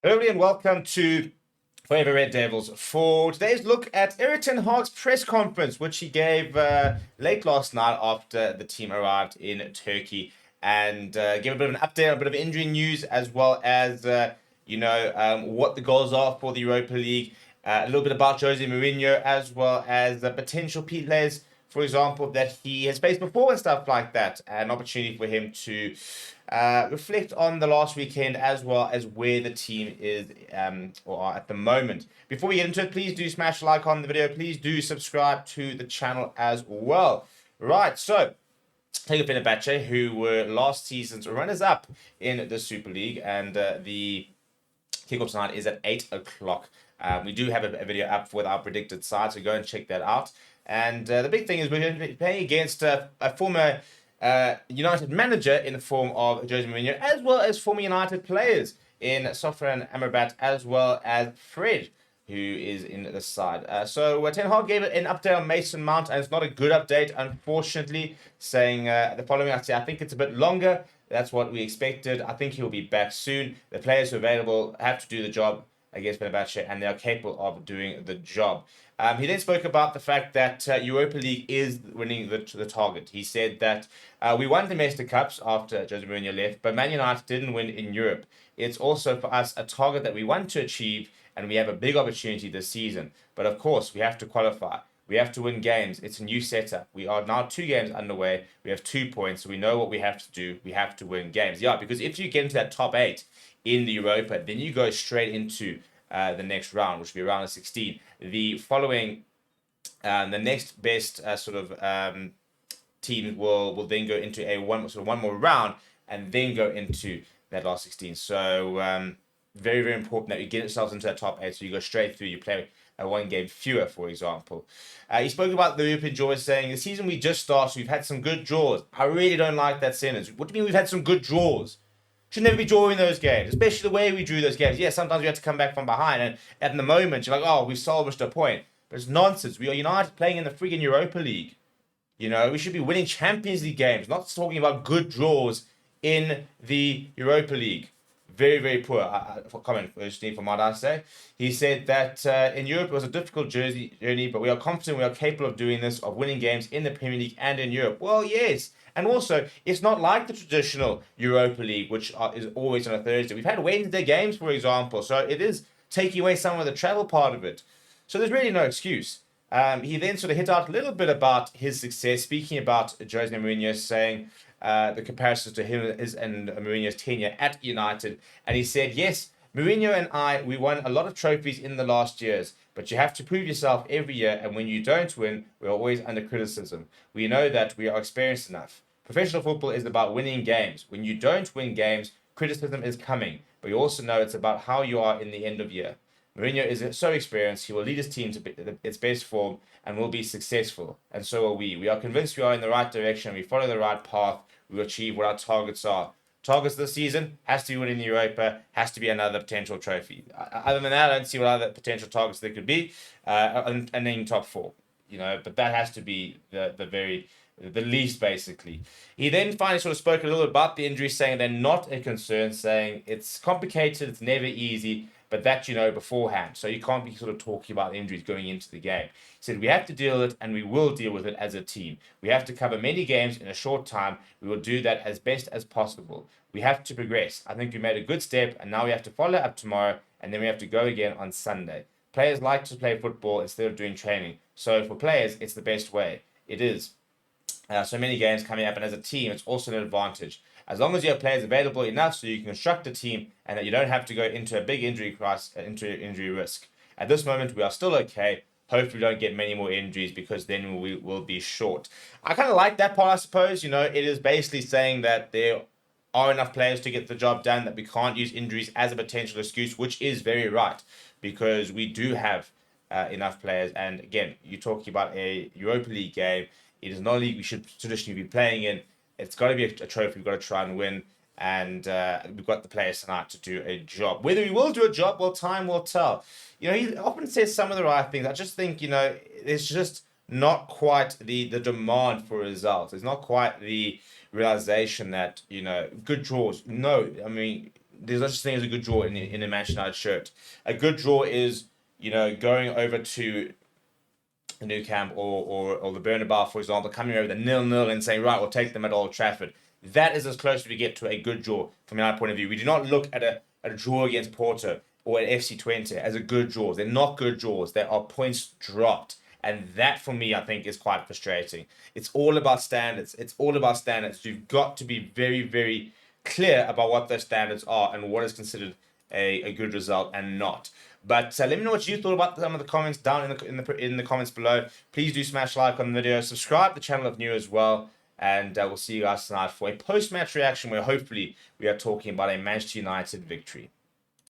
Hello and welcome to Forever Red Devils for today's look at Erik ten Hag's press conference, which he gave late last night after the team arrived in Turkey, and gave a bit of an update, a bit of injury news, as well as what the goals are for the Europa League, a little bit about Jose Mourinho, as well as the potential players, for example, that he has faced before and stuff like that. An opportunity for him to reflect on the last weekend as well as where the team is or are at the moment. Before we get into it, please do smash like on the video. Please do subscribe to the channel as well. Right, so take a Fenerbahce, who were last season's runners-up in the Super League, and the kickoff tonight is at 8 o'clock. We do have a video up with our predicted side, so go and check that out. And the big thing is we're going to be playing against a former United manager in the form of Jose Mourinho, as well as former United players in Sofran Amrabat, as well as Fred, who is in the side. So Ten Hag gave an update on Mason Mount, and it's not a good update, unfortunately, saying the following. I think it's a bit longer. That's what we expected. I think he'll be back soon. The players who are available have to do the job against Fenerbahce, and they are capable of doing the job. He then spoke about the fact that Europa League is winning the target. He said that we won domestic cups after Jose Mourinho left, but Man United didn't win in Europe. It's also for us a target that we want to achieve, and we have a big opportunity this season. But of course, we have to qualify. We have to win games. It's a new setup. We are now 2 games underway. We have 2 points. So we know what we have to do. We have to win games. Yeah, because if you get into that top 8 in the Europa, then you go straight into the next round, which will be round of 16. The following, the next best team will then go into one more round and then go into that last 16. So very, very important that you get yourselves into that top 8, so you go straight through. You play one game fewer, for example. He spoke about the European draws, saying the season we just started, we've had some good draws. I really don't like that sentence. What do you mean we've had some good draws? Should never be drawing those games, especially the way we drew those games. Yeah, sometimes we have to come back from behind, and at the moment you're like, oh, we've salvaged a point. But it's nonsense. We are United playing in the friggin' Europa League. You know, we should be winning Champions League games, not talking about good draws in the Europa League. Very, very poor comment, firstly, from what I say. He said that in Europe it was a difficult journey, but we are confident we are capable of doing this, of winning games in the Premier League and in Europe. Well, yes. And also, it's not like the traditional Europa League, which is always on a Thursday. We've had Wednesday games, for example, so it is taking away some of the travel part of it. So there's really no excuse. He then sort of hit out a little bit about his success, speaking about Jose Mourinho, saying the comparisons to him and Mourinho's tenure at United. And he said, yes, Mourinho and we won a lot of trophies in the last years, but you have to prove yourself every year. And when you don't win, we're always under criticism. We know that we are experienced enough. Professional football is about winning games. When you don't win games, criticism is coming. But you also know it's about how you are in the end of year. Mourinho is so experienced, he will lead his team to its best form and will be successful. And so are we. We are convinced we are in the right direction, we follow the right path, we will achieve what our targets are. Targets this season has to be winning the Europa, has to be another potential trophy. Other than that, I don't see what other potential targets there could be, and then top 4. You know, but that has to be the least, basically. He then finally sort of spoke a little bit about the injury, saying they're not a concern, saying it's complicated, it's never easy, but that you know beforehand. So you can't be sort of talking about injuries going into the game. He said, we have to deal with it, and we will deal with it as a team. We have to cover many games in a short time. We will do that as best as possible. We have to progress. I think we made a good step, and now we have to follow up tomorrow, and then we have to go again on Sunday. Players like to play football instead of doing training. So for players, it's the best way. It is. So many games coming up, and as a team, it's also an advantage. As long as you have players available enough so you can construct a team and that you don't have to go into a big injury crisis, into injury risk. At this moment, we are still okay. Hopefully, we don't get many more injuries because then we will be short. I kind of like that part, I suppose. You know, it is basically saying that there are enough players to get the job done, that we can't use injuries as a potential excuse, which is very right because we do have enough players. And again, you're talking about a Europa League game. It is not a league we should traditionally be playing in. It's got to be a trophy we've got to try and win. And we've got the players tonight to do a job. Whether we will do a job, well, time will tell. You know, he often says some of the right things. I just think, you know, it's just not quite the demand for results. It's not quite the realization that, you know, good draws. No, I mean, there's no such thing as a good draw in a Manchester United shirt. A good draw is, going over to Nou Camp or the Bernabeu, for example, coming over the 0-0 and saying, right, we'll take them at Old Trafford. That is as close as we get to a good draw from my point of view. We do not look at a draw against Porto or at FC Twente as a good draw. They're not good draws. They are points dropped. And that, for me, I think is quite frustrating. It's all about standards. You've got to be very, very clear about what those standards are and what is considered a good result and not. But let me know what you thought about some of the comments down in the comments below. Please do smash like on the video. Subscribe to the channel if new as well. And we'll see you guys tonight for a post-match reaction where hopefully we are talking about a Manchester United victory.